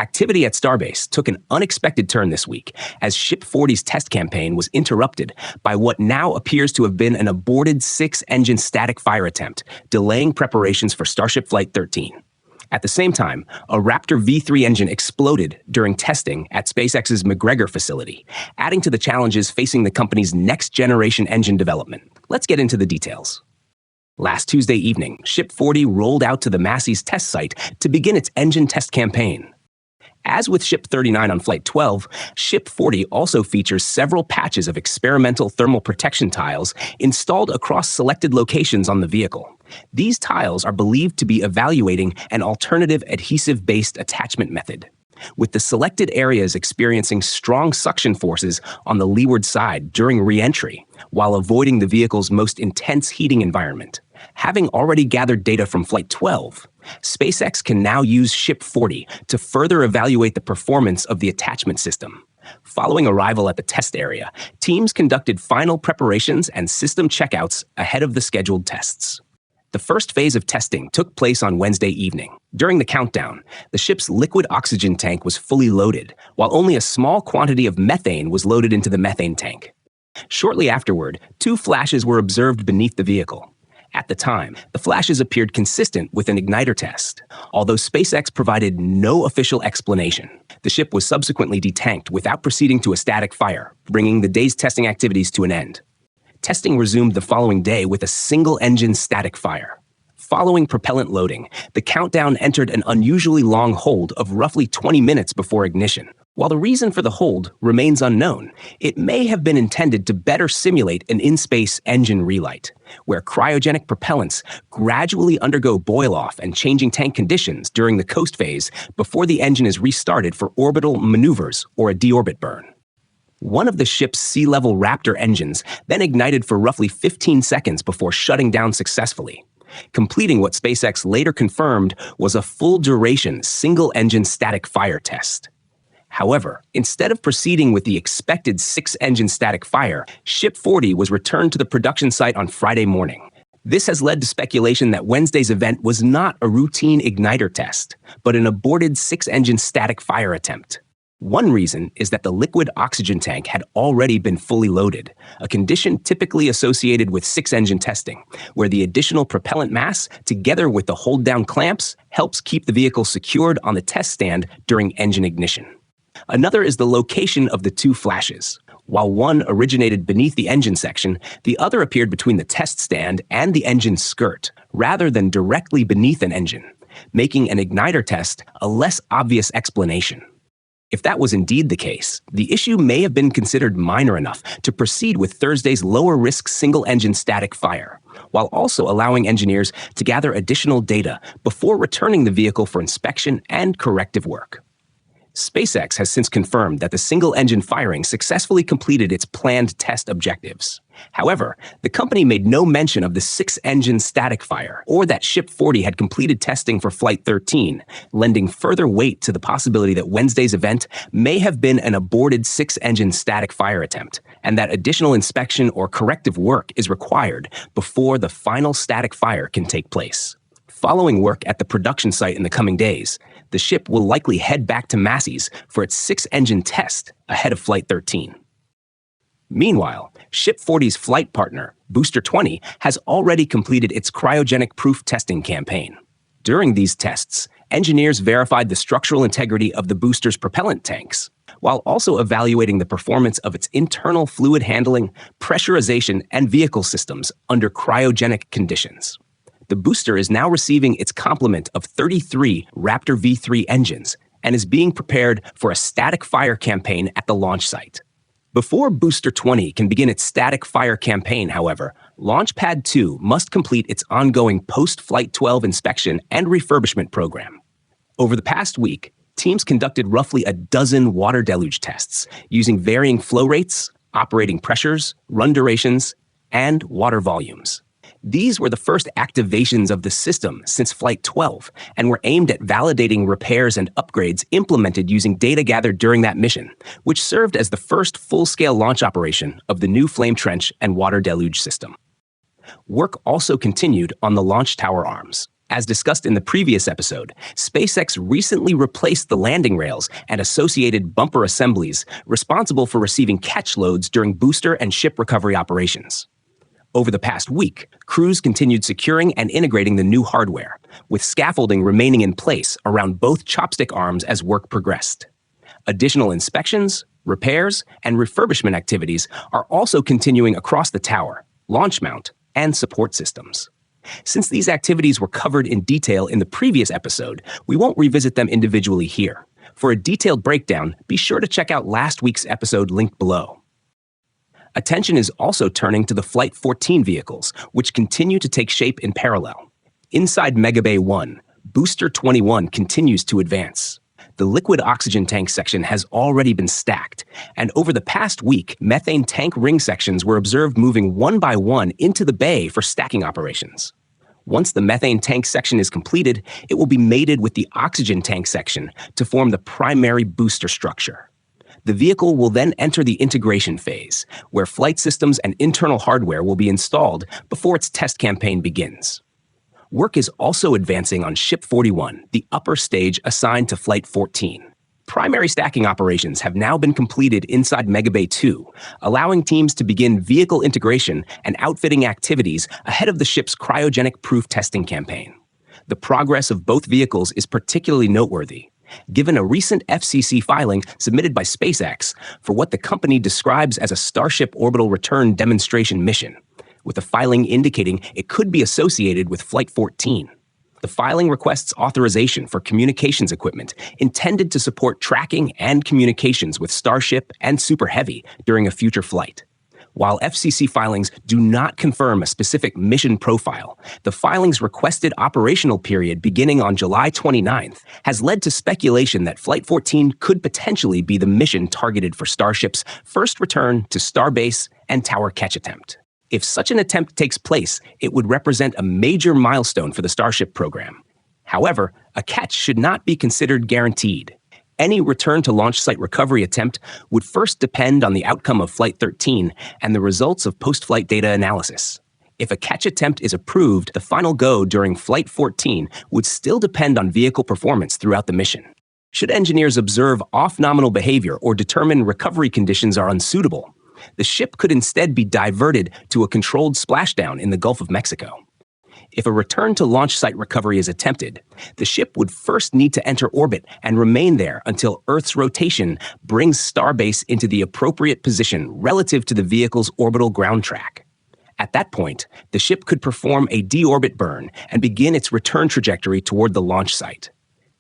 Activity at Starbase took an unexpected turn this week as Ship 40's test campaign was interrupted by what now appears to have been an aborted six-engine static fire attempt, delaying preparations for Starship Flight 13. At the same time, a Raptor V3 engine exploded during testing at SpaceX's McGregor facility, adding to the challenges facing the company's next-generation engine development. Let's get into the details. Last Tuesday evening, Ship 40 rolled out to the Massey's test site to begin its engine test campaign. As with Ship 39 on Flight 12, Ship 40 also features several patches of experimental thermal protection tiles installed across selected locations on the vehicle. These tiles are believed to be evaluating an alternative adhesive-based attachment method, with the selected areas experiencing strong suction forces on the leeward side during re-entry, while avoiding the vehicle's most intense heating environment. Having already gathered data from Flight 12, SpaceX can now use Ship 40 to further evaluate the performance of the attachment system. Following arrival at the test area, teams conducted final preparations and system checkouts ahead of the scheduled tests. The first phase of testing took place on Wednesday evening. During the countdown, the ship's liquid oxygen tank was fully loaded, while only a small quantity of methane was loaded into the methane tank. Shortly afterward, two flashes were observed beneath the vehicle. At the time, the flashes appeared consistent with an igniter test, although SpaceX provided no official explanation. The ship was subsequently detanked without proceeding to a static fire, bringing the day's testing activities to an end. Testing resumed the following day with a single-engine static fire. Following propellant loading, the countdown entered an unusually long hold of roughly 20 minutes before ignition. While the reason for the hold remains unknown, it may have been intended to better simulate an in-space engine relight, where cryogenic propellants gradually undergo boil-off and changing tank conditions during the coast phase before the engine is restarted for orbital maneuvers or a deorbit burn. One of the ship's sea-level Raptor engines then ignited for roughly 15 seconds before shutting down successfully, completing what SpaceX later confirmed was a full-duration single-engine static fire test. However, instead of proceeding with the expected six-engine static fire, Ship 40 was returned to the production site on Friday morning. This has led to speculation that Wednesday's event was not a routine igniter test, but an aborted six-engine static fire attempt. One reason is that the liquid oxygen tank had already been fully loaded, a condition typically associated with six-engine testing, where the additional propellant mass, together with the hold-down clamps, helps keep the vehicle secured on the test stand during engine ignition. Another is the location of the two flashes. While one originated beneath the engine section, the other appeared between the test stand and the engine skirt, rather than directly beneath an engine, making an igniter test a less obvious explanation. If that was indeed the case, the issue may have been considered minor enough to proceed with Thursday's lower-risk single-engine static fire, while also allowing engineers to gather additional data before returning the vehicle for inspection and corrective work. SpaceX has since confirmed that the single-engine firing successfully completed its planned test objectives. However, the company made no mention of the six-engine static fire or that Ship 40 had completed testing for Flight 13, lending further weight to the possibility that Wednesday's event may have been an aborted six-engine static fire attempt, and that additional inspection or corrective work is required before the final static fire can take place. Following work at the production site in the coming days, the ship will likely head back to Massey's for its six-engine test ahead of Flight 13. Meanwhile, Ship 40's flight partner, Booster 20, has already completed its cryogenic proof testing campaign. During these tests, engineers verified the structural integrity of the booster's propellant tanks, while also evaluating the performance of its internal fluid handling, pressurization, and vehicle systems under cryogenic conditions. The booster is now receiving its complement of 33 Raptor V3 engines and is being prepared for a static fire campaign at the launch site. Before Booster 20 can begin its static fire campaign, however, Launch Pad 2 must complete its ongoing post-Flight 12 inspection and refurbishment program. Over the past week, teams conducted roughly a dozen water deluge tests using varying flow rates, operating pressures, run durations, and water volumes. These were the first activations of the system since Flight 12 and were aimed at validating repairs and upgrades implemented using data gathered during that mission, which served as the first full-scale launch operation of the new flame trench and water deluge system. Work also continued on the launch tower arms. As discussed in the previous episode, SpaceX recently replaced the landing rails and associated bumper assemblies responsible for receiving catch loads during booster and ship recovery operations. Over the past week, crews continued securing and integrating the new hardware, with scaffolding remaining in place around both chopstick arms as work progressed. Additional inspections, repairs, and refurbishment activities are also continuing across the tower, launch mount, and support systems. Since these activities were covered in detail in the previous episode, we won't revisit them individually here. For a detailed breakdown, be sure to check out last week's episode linked below. Attention is also turning to the Flight 14 vehicles, which continue to take shape in parallel. Inside Megabay 1, Booster 21 continues to advance. The liquid oxygen tank section has already been stacked, and over the past week, methane tank ring sections were observed moving one by one into the bay for stacking operations. Once the methane tank section is completed, it will be mated with the oxygen tank section to form the primary booster structure. The vehicle will then enter the integration phase, where flight systems and internal hardware will be installed before its test campaign begins. Work is also advancing on Ship 41, the upper stage assigned to Flight 14. Primary stacking operations have now been completed inside Megabay 2, allowing teams to begin vehicle integration and outfitting activities ahead of the ship's cryogenic proof testing campaign. The progress of both vehicles is particularly noteworthy, given a recent FCC filing submitted by SpaceX for what the company describes as a Starship orbital return demonstration mission, with the filing indicating it could be associated with Flight 14. The filing requests authorization for communications equipment intended to support tracking and communications with Starship and Super Heavy during a future flight. While FCC filings do not confirm a specific mission profile, the filing's requested operational period beginning on July 29th has led to speculation that Flight 14 could potentially be the mission targeted for Starship's first return to Starbase and tower catch attempt. If such an attempt takes place, it would represent a major milestone for the Starship program. However, a catch should not be considered guaranteed. Any return to launch site recovery attempt would first depend on the outcome of Flight 13 and the results of post-flight data analysis. If a catch attempt is approved, the final go during Flight 14 would still depend on vehicle performance throughout the mission. Should engineers observe off-nominal behavior or determine recovery conditions are unsuitable, the ship could instead be diverted to a controlled splashdown in the Gulf of Mexico. If a return to launch site recovery is attempted, the ship would first need to enter orbit and remain there until Earth's rotation brings Starbase into the appropriate position relative to the vehicle's orbital ground track. At that point, the ship could perform a deorbit burn and begin its return trajectory toward the launch site.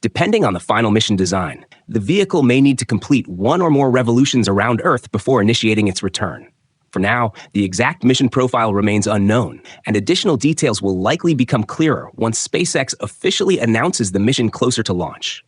Depending on the final mission design, the vehicle may need to complete one or more revolutions around Earth before initiating its return. For now, the exact mission profile remains unknown, and additional details will likely become clearer once SpaceX officially announces the mission closer to launch.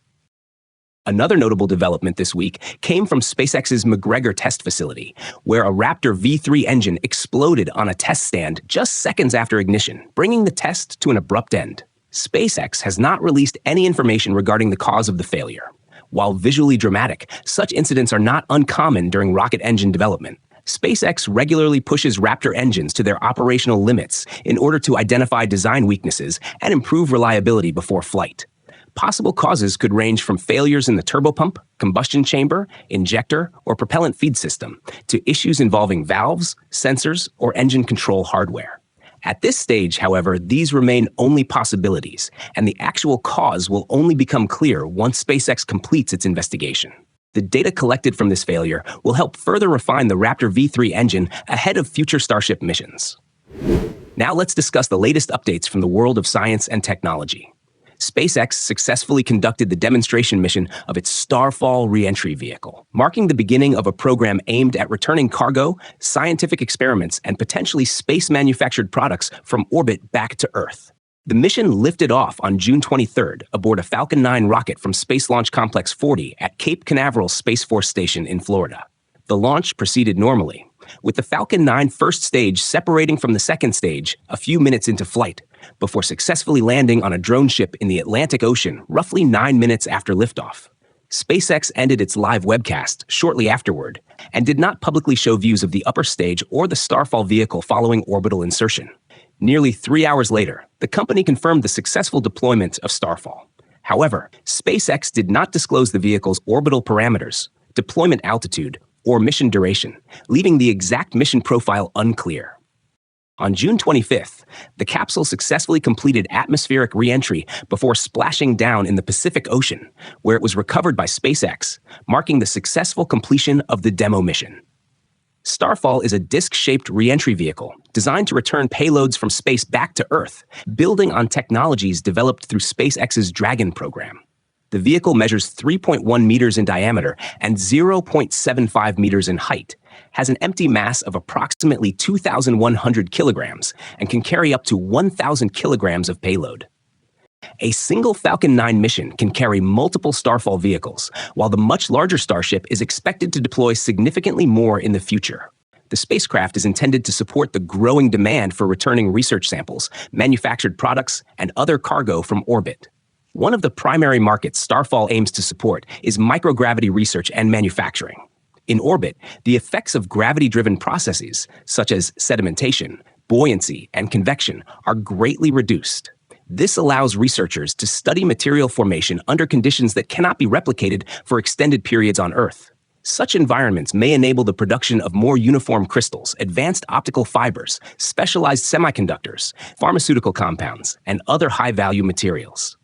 Another notable development this week came from SpaceX's McGregor test facility, where a Raptor V3 engine exploded on a test stand just seconds after ignition, bringing the test to an abrupt end. SpaceX has not released any information regarding the cause of the failure. While visually dramatic, such incidents are not uncommon during rocket engine development. SpaceX regularly pushes Raptor engines to their operational limits in order to identify design weaknesses and improve reliability before flight. Possible causes could range from failures in the turbopump, combustion chamber, injector, or propellant feed system to issues involving valves, sensors, or engine control hardware. At this stage, however, these remain only possibilities, and the actual cause will only become clear once SpaceX completes its investigation. The data collected from this failure will help further refine the Raptor V3 engine ahead of future Starship missions. Now let's discuss the latest updates from the world of science and technology. SpaceX successfully conducted the demonstration mission of its Starfall re-entry vehicle, marking the beginning of a program aimed at returning cargo, scientific experiments, and potentially space-manufactured products from orbit back to Earth. The mission lifted off on June 23rd aboard a Falcon 9 rocket from Space Launch Complex 40 at Cape Canaveral Space Force Station in Florida. The launch proceeded normally, with the Falcon 9 first stage separating from the second stage a few minutes into flight, before successfully landing on a drone ship in the Atlantic Ocean roughly 9 minutes after liftoff. SpaceX ended its live webcast shortly afterward and did not publicly show views of the upper stage or the Starfall vehicle following orbital insertion. Nearly 3 hours later, the company confirmed the successful deployment of Starfall. However, SpaceX did not disclose the vehicle's orbital parameters, deployment altitude, or mission duration, leaving the exact mission profile unclear. On June 25th, the capsule successfully completed atmospheric re-entry before splashing down in the Pacific Ocean, where it was recovered by SpaceX, marking the successful completion of the demo mission. Starfall is a disc-shaped re-entry vehicle designed to return payloads from space back to Earth, building on technologies developed through SpaceX's Dragon program. The vehicle measures 3.1 meters in diameter and 0.75 meters in height, has an empty mass of approximately 2,100 kilograms, and can carry up to 1,000 kilograms of payload. A single Falcon 9 mission can carry multiple Starfall vehicles, while the much larger Starship is expected to deploy significantly more in the future. The spacecraft is intended to support the growing demand for returning research samples, manufactured products, and other cargo from orbit. One of the primary markets Starfall aims to support is microgravity research and manufacturing. In orbit, the effects of gravity-driven processes, such as sedimentation, buoyancy, and convection, are greatly reduced. This allows researchers to study material formation under conditions that cannot be replicated for extended periods on Earth. Such environments may enable the production of more uniform crystals, advanced optical fibers, specialized semiconductors, pharmaceutical compounds, and other high-value materials.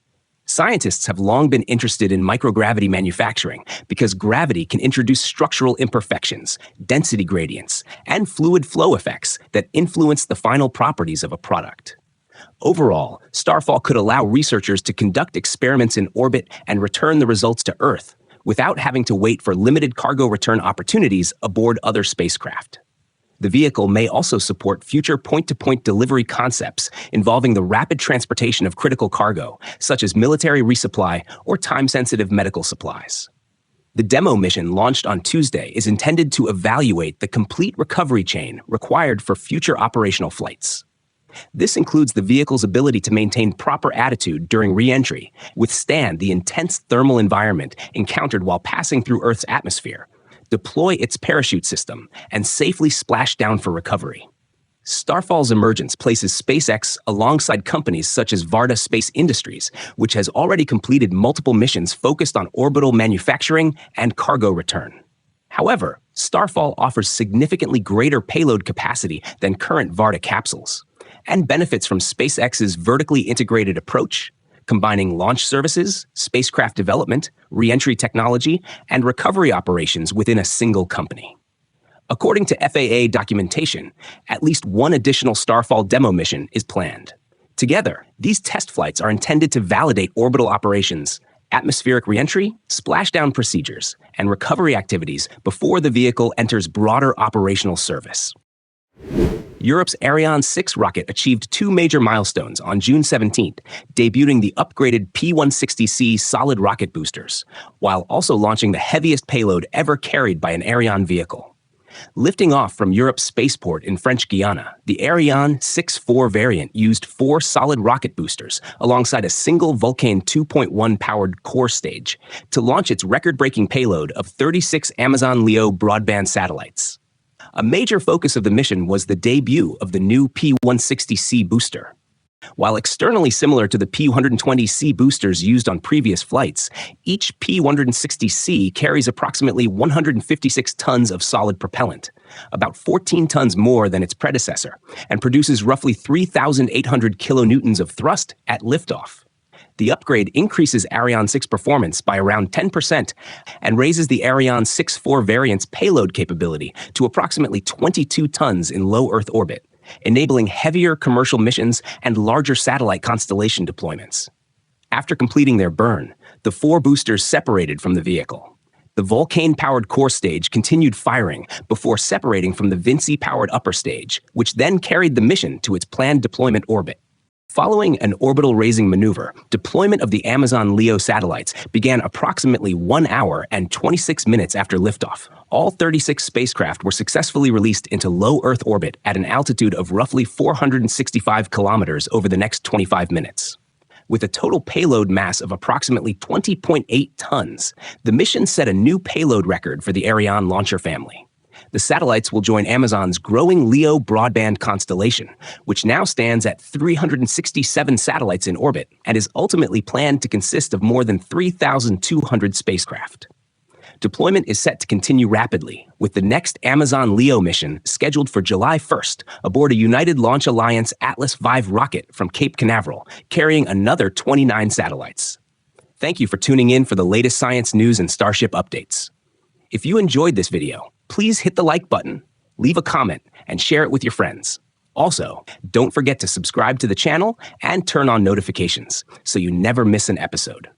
Scientists have long been interested in microgravity manufacturing because gravity can introduce structural imperfections, density gradients, and fluid flow effects that influence the final properties of a product. Overall, Starfall could allow researchers to conduct experiments in orbit and return the results to Earth without having to wait for limited cargo return opportunities aboard other spacecraft. The vehicle may also support future point-to-point delivery concepts involving the rapid transportation of critical cargo, such as military resupply or time-sensitive medical supplies. The demo mission launched on Tuesday is intended to evaluate the complete recovery chain required for future operational flights. This includes the vehicle's ability to maintain proper attitude during re-entry, withstand the intense thermal environment encountered while passing through Earth's atmosphere, deploy its parachute system, and safely splash down for recovery. Starfall's emergence places SpaceX alongside companies such as Varda Space Industries, which has already completed multiple missions focused on orbital manufacturing and cargo return. However, Starfall offers significantly greater payload capacity than current Varda capsules, and benefits from SpaceX's vertically integrated approach, combining launch services, spacecraft development, re-entry technology, and recovery operations within a single company. According to FAA documentation, at least one additional Starfall demo mission is planned. Together, these test flights are intended to validate orbital operations, atmospheric re-entry, splashdown procedures, and recovery activities before the vehicle enters broader operational service. Europe's Ariane 6 rocket achieved two major milestones on June 17th, debuting the upgraded P-160C solid rocket boosters, while also launching the heaviest payload ever carried by an Ariane vehicle. Lifting off from Europe's spaceport in French Guiana, the Ariane 6-4 variant used 4 solid rocket boosters alongside a single Vulcain 2.1 powered core stage to launch its record-breaking payload of 36 Amazon LEO broadband satellites. A major focus of the mission was the debut of the new P-160C booster. While externally similar to the P-120C boosters used on previous flights, each P-160C carries approximately 156 tons of solid propellant, about 14 tons more than its predecessor, and produces roughly 3,800 kilonewtons of thrust at liftoff. The upgrade increases Ariane 6 performance by around 10% and raises the Ariane 6-4 variant's payload capability to approximately 22 tons in low Earth orbit, enabling heavier commercial missions and larger satellite constellation deployments. After completing their burn, the 4 boosters separated from the vehicle. The Vulcain-powered core stage continued firing before separating from the Vinci-powered upper stage, which then carried the mission to its planned deployment orbit. Following an orbital raising maneuver, deployment of the Amazon LEO satellites began approximately 1 hour and 26 minutes after liftoff. All 36 spacecraft were successfully released into low Earth orbit at an altitude of roughly 465 kilometers over the next 25 minutes. With a total payload mass of approximately 20.8 tons, the mission set a new payload record for the Ariane launcher family. The satellites will join Amazon's growing LEO broadband constellation, which now stands at 367 satellites in orbit and is ultimately planned to consist of more than 3,200 spacecraft. Deployment is set to continue rapidly, with the next Amazon LEO mission scheduled for July 1st aboard a United Launch Alliance Atlas V rocket from Cape Canaveral, carrying another 29 satellites. Thank you for tuning in for the latest science news and Starship updates. If you enjoyed this video, please hit the like button, leave a comment, and share it with your friends. Also, don't forget to subscribe to the channel and turn on notifications so you never miss an episode.